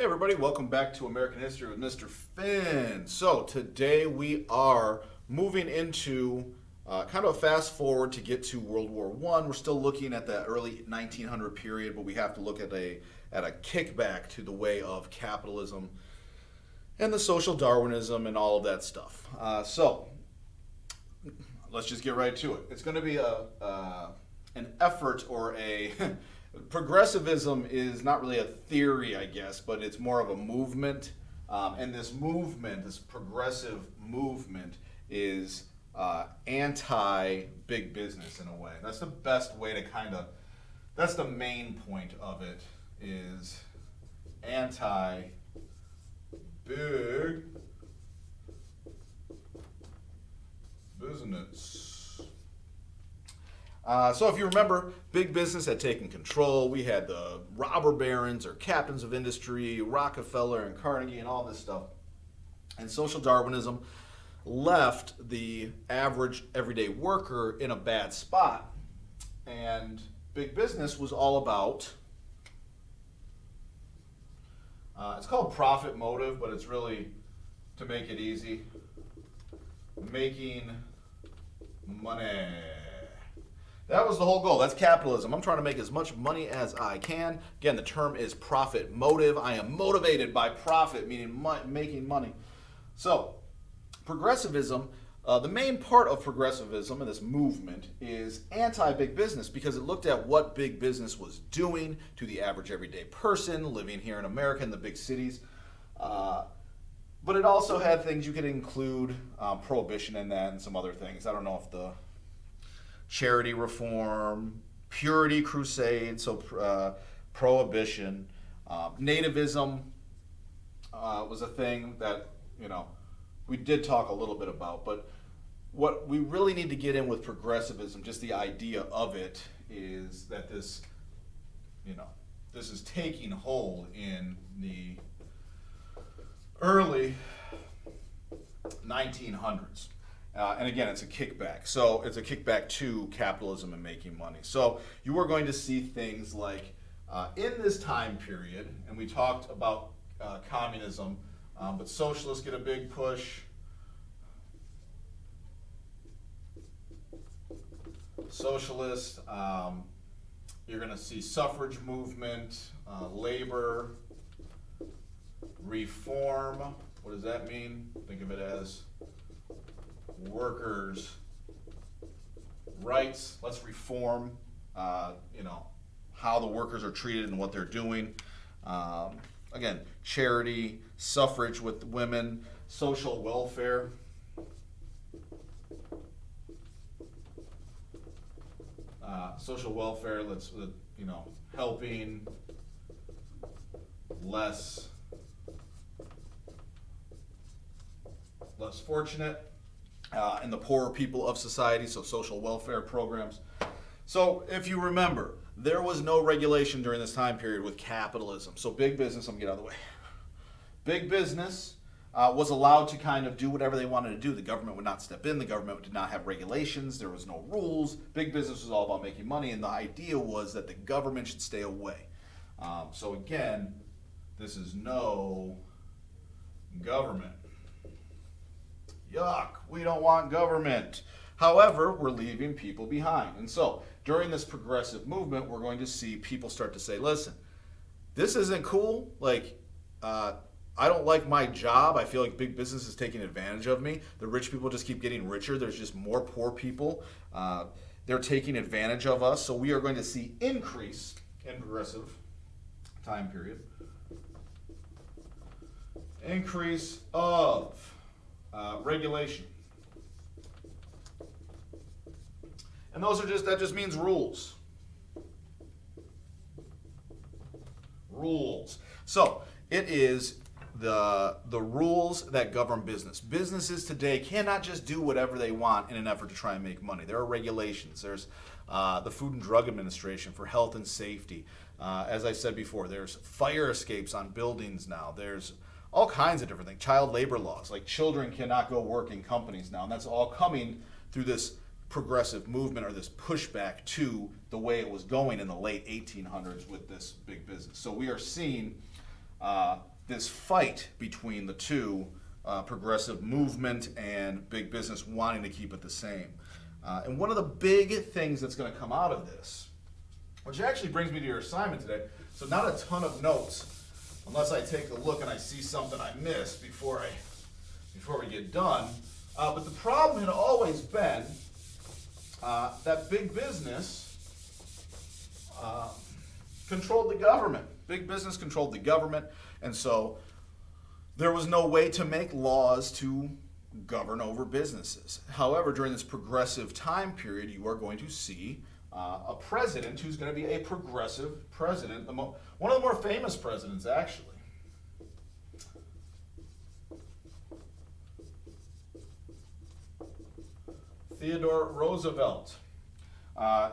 Hey everybody, welcome back to American History with Mr. Finn. So today we are moving into kind of a fast forward to get to World War I. We're still looking at the early 1900 period, but we have to look at a kickback to the way of capitalism and the social Darwinism and all of that stuff. So let's just get right to it. It's going to be an effort or a progressivism is not really a theory, I guess, but it's more of a movement. And this movement, this progressive movement, is anti-big business in a way. That's the best way to that's the main point of it, is anti-big business. So if you remember, big business had taken control. We had the robber barons or captains of industry, Rockefeller and Carnegie and all this stuff. And social Darwinism left the average everyday worker in a bad spot. And big business was all about, it's called profit motive, but it's really, to make it easy, making money. That was the whole goal. That's capitalism. I'm trying to make as much money as I can. Again, the term is profit motive. I am motivated by profit, meaning making money. So, progressivism, the main part of progressivism and this movement is anti-big business because it looked at what big business was doing to the average everyday person living here in America in the big cities. But it also had things you could include, prohibition in that and some other things. I don't know if the charity reform, purity crusade, so prohibition, nativism was a thing that we did talk a little bit about. But what we really need to get in with progressivism, just the idea of it, is that this is taking hold in the early 1900s. And again, it's a kickback. So it's a kickback to capitalism and making money. So you are going to see things like in this time period, and we talked about communism, but socialists get a big push. Socialists, you're going to see suffrage movement, labor, reform. What does that mean? Think of it as workers' rights. Let's reform, how the workers are treated and what they're doing. Again, charity, suffrage with women, social welfare. Social welfare, helping less fortunate. And the poorer people of society, so social welfare programs. So if you remember, there was no regulation during this time period with capitalism. So big business, I'm going to get out of the way. Big business was allowed to kind of do whatever they wanted to do. The government would not step in. The government did not have regulations. There was no rules. Big business was all about making money, and the idea was that the government should stay away. So again, this is no government. Yuck, we don't want government. However, we're leaving people behind. And so, during this progressive movement, we're going to see people start to say, listen, this isn't cool. I don't like my job. I feel like big business is taking advantage of me. The rich people just keep getting richer. There's just more poor people. They're taking advantage of us. So we are going to see increase in progressive time period. Increase of regulation. And that just means rules. Rules. So it is the rules that govern business. Businesses today cannot just do whatever they want in an effort to try and make money. There are regulations. There's the Food and Drug Administration for health and safety. As I said before, there's fire escapes on buildings now. There's all kinds of different things. Child labor laws, like children cannot go work in companies now. And that's all coming through this progressive movement or this pushback to the way it was going in the late 1800s with this big business. So we are seeing this fight between the two, progressive movement and big business wanting to keep it the same. And one of the big things that's going to come out of this, which actually brings me to your assignment today, so not a ton of notes, unless I take a look and I see something I missed before we get done. But the problem had always been that big business controlled the government. Big business controlled the government, and so there was no way to make laws to govern over businesses. However, during this progressive time period, you are going to see a president who's going to be a progressive president, one of the more famous presidents, actually. Theodore Roosevelt.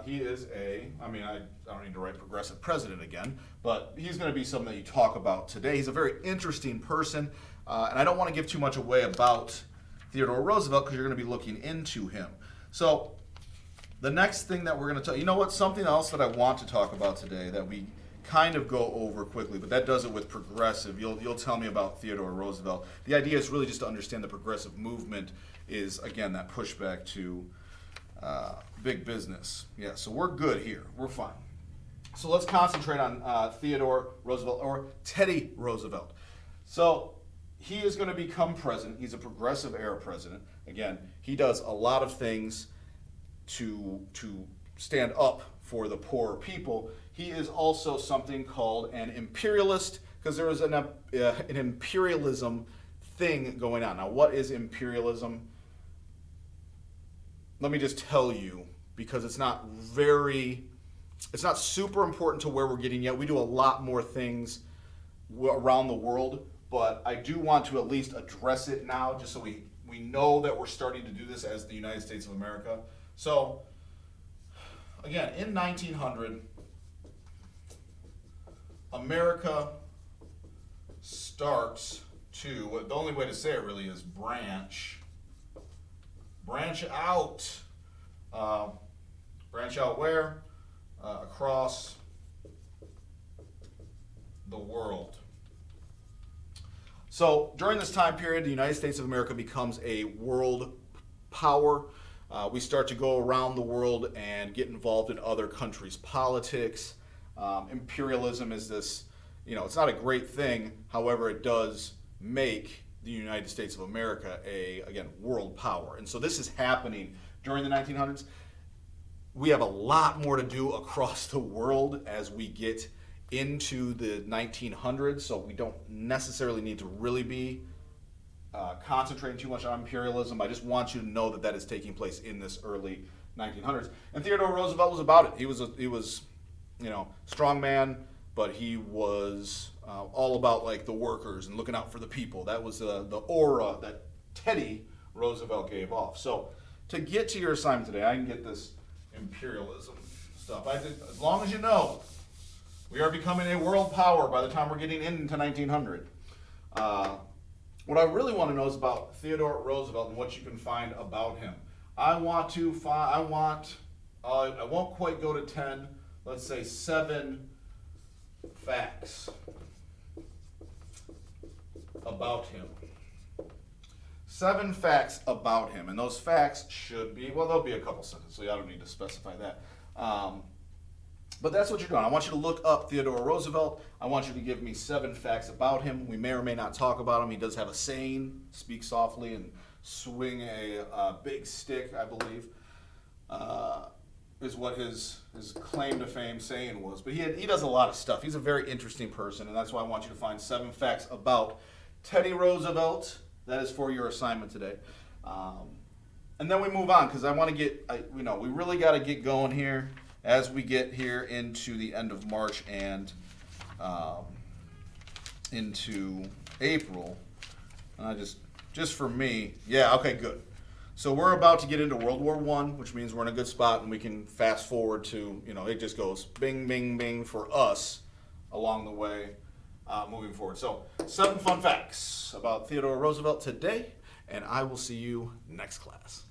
He is I don't need to write progressive president again, but he's going to be something that you talk about today. He's a very interesting person, and I don't want to give too much away about Theodore Roosevelt because you're going to be looking into him. So the next thing that we're going to tell you know what, something else that I want to talk about today that we kind of go over quickly, but that does it with progressive. You'll tell me about Theodore Roosevelt. The idea is really just to understand the progressive movement is, again, that pushback to big business. Yeah, so we're good here. We're fine. So let's concentrate on Theodore Roosevelt, or Teddy Roosevelt. So he is going to become president. He's a progressive era president. Again, he does a lot of things to stand up for the poorer people. He is also something called an imperialist, because there is an imperialism thing going on. Now, what is imperialism? Let me just tell you, because it's not super important to where we're getting yet. We do a lot more things around the world, but I do want to at least address it now, just so we know that we're starting to do this as the United States of America. So, again, in 1900, America starts to, the only way to say it really is branch out. Branch out where? Across the world. So during this time period, the United States of America becomes a world power. We start to go around the world and get involved in other countries' politics. Imperialism is this, it's not a great thing. However, it does make the United States of America again, world power. And so this is happening during the 1900s. We have a lot more to do across the world as we get into the 1900s, so we don't necessarily need to really be concentrating too much on imperialism. I just want you to know that is taking place in this early 1900s. And Theodore Roosevelt was about it. He was strong man, but he was all about like the workers and looking out for the people. That was the aura that Teddy Roosevelt gave off. So to get to your assignment today, I can get this imperialism stuff. As long as you know, we are becoming a world power by the time we're getting into 1900. What I really want to know is about Theodore Roosevelt and what you can find about him. I won't quite go to 10, let's say 7 facts about him. 7 facts about him, and those facts should be, there'll be a couple sentences, so I don't need to specify that. But that's what you're doing. I want you to look up Theodore Roosevelt. I want you to give me 7 facts about him. We may or may not talk about him. He does have a saying, speak softly and swing a big stick, I believe, is what his claim to fame saying was. But he does a lot of stuff. He's a very interesting person, and that's why I want you to find 7 facts about Teddy Roosevelt. That is for your assignment today. And then we move on, because I want to we really got to get going here as we get here into the end of March and into April. Just for me, okay, good. So we're about to get into World War I, which means we're in a good spot, and we can fast forward to, it just goes bing, bing, bing for us along the way moving forward. So 7 fun facts about Theodore Roosevelt today, and I will see you next class.